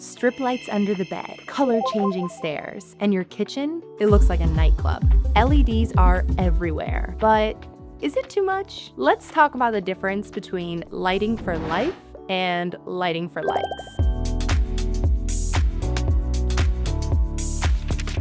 strip lights under the bed, color-changing stairs, and your kitchen, it looks like a nightclub. LEDs are everywhere, but is it too much? Let's talk about the difference between lighting for life and lighting for likes.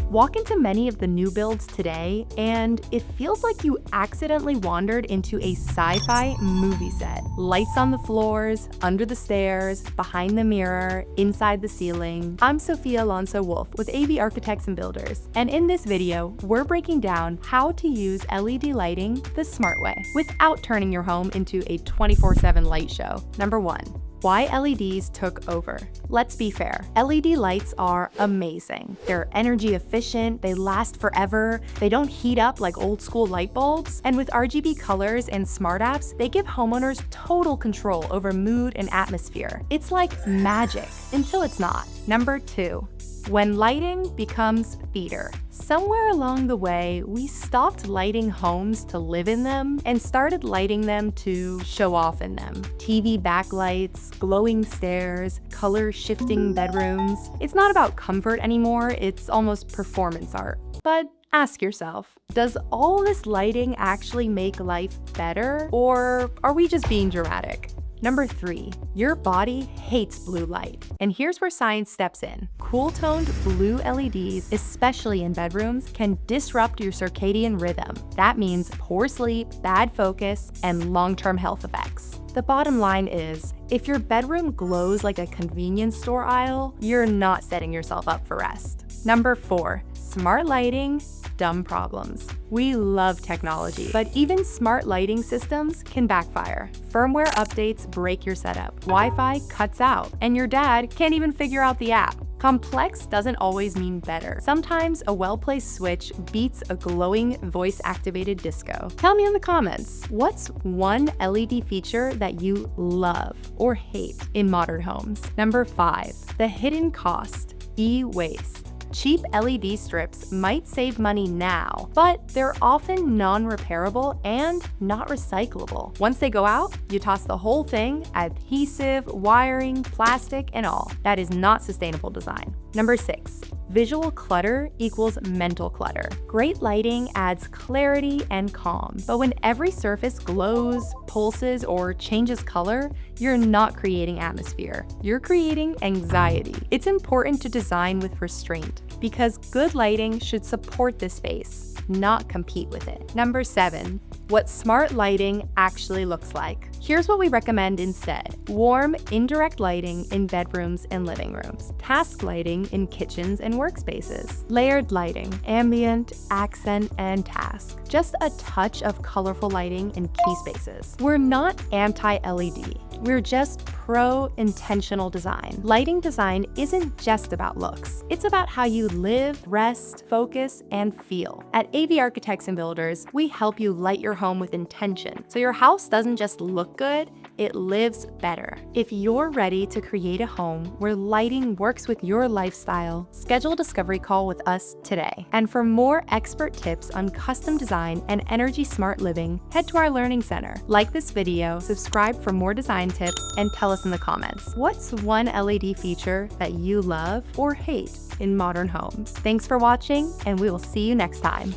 Walk into many of the new builds today, and it feels like you accidentally wandered into a sci-fi movie set. Lights on the floors, under the stairs, behind the mirror, inside the ceiling. I'm Sofia Alonso with AV Architects and Builders, and in this video, we're breaking down how to use LED lighting the smart way without turning your home into a 24/7 light show. Number 1. Why LEDs took over. Let's be fair, LED lights are amazing. They're energy efficient, they last forever, they don't heat up like old school light bulbs, and with RGB colors and smart apps, they give homeowners total control over mood and atmosphere. It's like magic, until it's not. Number 2. When lighting becomes theater. Somewhere along the way, we stopped lighting homes to live in them and started lighting them to show off in them. TV backlights, glowing stairs, color-shifting bedrooms. It's not about comfort anymore, it's almost performance art. But ask yourself, does all this lighting actually make life better, or are we just being dramatic? Number 3, your body hates blue light. And here's where science steps in. Cool-toned blue LEDs, especially in bedrooms, can disrupt your circadian rhythm. That means poor sleep, bad focus, and long-term health effects. The bottom line is, if your bedroom glows like a convenience store aisle, you're not setting yourself up for rest. Number 4, smart lighting, dumb problems. We love technology, but even smart lighting systems can backfire. Firmware updates break your setup, Wi-Fi cuts out, and your dad can't even figure out the app. Complex doesn't always mean better. Sometimes a well-placed switch beats a glowing voice-activated disco. Tell me in the comments, what's one LED feature that you love or hate in modern homes? Number 5, the hidden cost, e-waste. Cheap LED strips might save money now, but they're often non-repairable and not recyclable. Once they go out, you toss the whole thing, adhesive, wiring, plastic, and all. That is not sustainable design. Number 6, visual clutter equals mental clutter. Great lighting adds clarity and calm, but when every surface glows, pulses, or changes color, you're not creating atmosphere. You're creating anxiety. It's important to design with restraint, because good lighting should support this space, not compete with it. Number 7, what smart lighting actually looks like. Here's what we recommend instead. Warm, indirect lighting in bedrooms and living rooms. Task lighting in kitchens and workspaces. Layered lighting, ambient, accent, and task. Just a touch of colorful lighting in key spaces. We're not anti-LED. We're just pro-intentional design. Lighting design isn't just about looks. It's about how you live, rest, focus, and feel. At AV Architects and Builders, we help you light your home with intention, so your house doesn't just look good, it lives better. If you're ready to create a home where lighting works with your lifestyle, schedule a discovery call with us today. And for more expert tips on custom design and energy smart living, head to our learning center. Like this video, subscribe for more design tips, and tell us in the comments, what's one LED feature that you love or hate in modern homes? Thanks for watching, and we will see you next time.